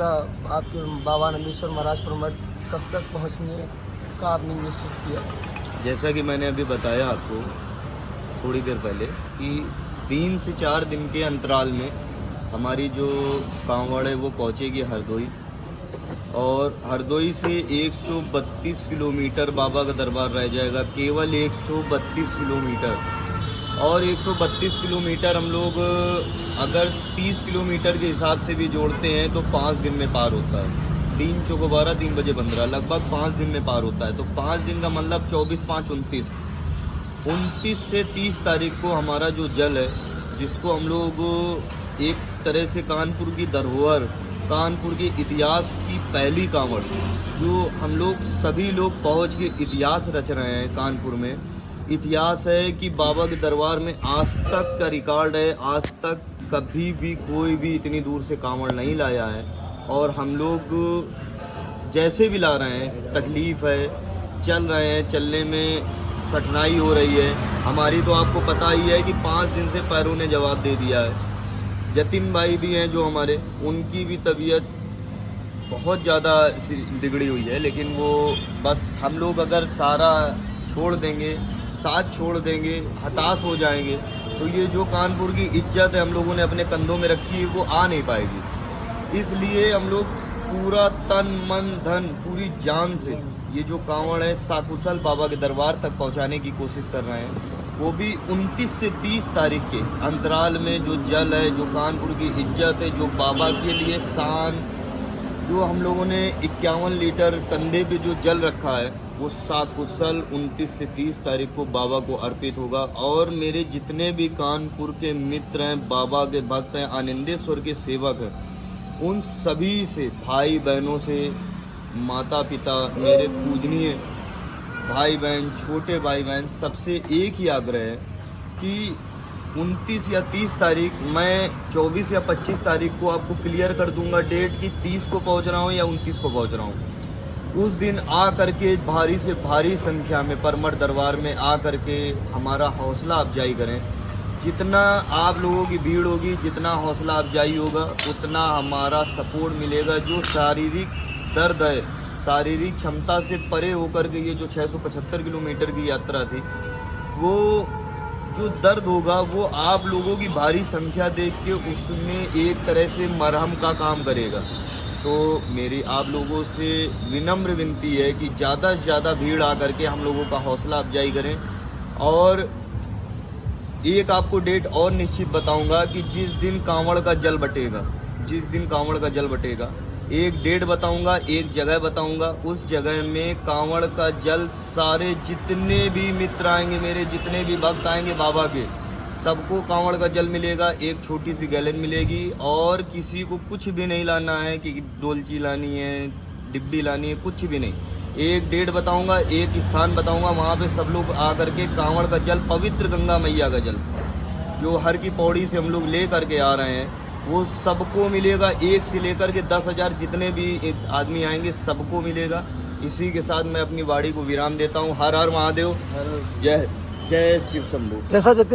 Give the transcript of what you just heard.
आपके बाबा नंदीश्वर महाराज पर मठ कब तक पहुंचने का आपने निश्चित किया? जैसा कि मैंने अभी बताया आपको थोड़ी देर पहले कि 3 से 4 दिन के अंतराल में हमारी जो कांवड़ है वो पहुंचेगी हरदोई, और हरदोई से 132 किलोमीटर बाबा का दरबार रह जाएगा, केवल 132 किलोमीटर। और 132 किलोमीटर हम लोग अगर 30 किलोमीटर के हिसाब से भी जोड़ते हैं तो 5 दिन में पार होता है। 3 चौको 12, 3 बजे 15, लगभग 5 दिन में पार होता है। तो 5 दिन का मतलब 24, 5, 29। 29 से 30 तारीख को हमारा जो जल है, जिसको हम लोग एक तरह से कानपुर की धरोहर, कानपुर के इतिहास की पहली कांवड़, जो हम लोग सभी लोग पहुँच के इतिहास रच रहे हैं कानपुर में। इतिहास है कि बाबा के दरबार में आज तक का रिकॉर्ड है, आज तक कभी भी कोई भी इतनी दूर से कांवड़ नहीं लाया है। और हम लोग जैसे भी ला रहे हैं, तकलीफ़ है, चल रहे हैं, चलने में कठिनाई हो रही है हमारी। तो आपको पता ही है कि 5 दिन से पैरों ने जवाब दे दिया है। जतिन भाई भी हैं जो हमारे, उनकी भी तबीयत बहुत ज़्यादा बिगड़ी हुई है, लेकिन वो बस हम लोग अगर सारा छोड़ देंगे, साथ छोड़ देंगे, हताश हो जाएंगे, तो ये जो कानपुर की इज्जत है हम लोगों ने अपने कंधों में रखी है, वो आ नहीं पाएगी। इसलिए हम लोग पूरा तन मन धन पूरी जान से ये जो कांवड़ है साकुशल बाबा के दरबार तक पहुंचाने की कोशिश कर रहे हैं। वो भी 29 से 30 तारीख के अंतराल में जो जल है, जो कानपुर की इज्जत है, जो बाबा के लिए शान, जो हम लोगों ने 51 लीटर कंधे पे जो जल रखा है, वो साकुशल 29 से 30 तारीख को बाबा को अर्पित होगा। और मेरे जितने भी कानपुर के मित्र हैं, बाबा के भक्त हैं, आनंदेश्वर के सेवक हैं, उन सभी से, भाई बहनों से, माता पिता, मेरे पूजनीय भाई बहन, छोटे भाई बहन, सबसे एक ही आग्रह है कि 29 या 30 तारीख, मैं 24 या 25 तारीख को आपको क्लियर कर दूंगा डेट कि 30 को पहुंच रहा हूं या 29 को पहुंच रहा हूं। उस दिन आ करके भारी से भारी संख्या में परमठ दरबार में आ करके हमारा हौसला अफजाई करें। जितना आप लोगों की भीड़ होगी, जितना हौसला अफजाई होगा, उतना हमारा सपोर्ट मिलेगा। जो शारीरिक दर्द है, शारीरिक क्षमता से परे होकर के ये जो 675 किलोमीटर की यात्रा थी, वो जो दर्द होगा वो आप लोगों की भारी संख्या देख के उसमें एक तरह से मरहम का काम करेगा। तो मेरी आप लोगों से विनम्र विनती है कि ज़्यादा से ज़्यादा भीड़ आकर के हम लोगों का हौसला अफजाई करें। और एक आपको डेट और निश्चित बताऊंगा कि जिस दिन कांवड़ का जल बटेगा, जिस दिन कांवड़ का जल बटेगा, एक डेट बताऊंगा, एक जगह बताऊंगा। उस जगह में कांवड़ का जल सारे जितने भी मित्र आएंगे, मेरे जितने भी भक्त आएंगे बाबा के, सबको कांवड़ का जल मिलेगा। एक छोटी सी गैलन मिलेगी, और किसी को कुछ भी नहीं लाना है कि डोलची लानी है, डिब्बी लानी है, कुछ भी नहीं। एक डेट बताऊंगा, एक स्थान बताऊंगा, वहाँ पे सब लोग आ करके कांवड़ का जल, पवित्र गंगा मैया का जल, जो हर की पौड़ी से हम लोग ले करके आ रहे हैं, वो सबको मिलेगा। 1 से लेकर के 10,000 जितने भी आदमी आएंगे सबको मिलेगा। इसी के साथ मैं अपनी वाणी को विराम देता हूँ। हर हर महादेव, जय जय शिव शंभू। जैसा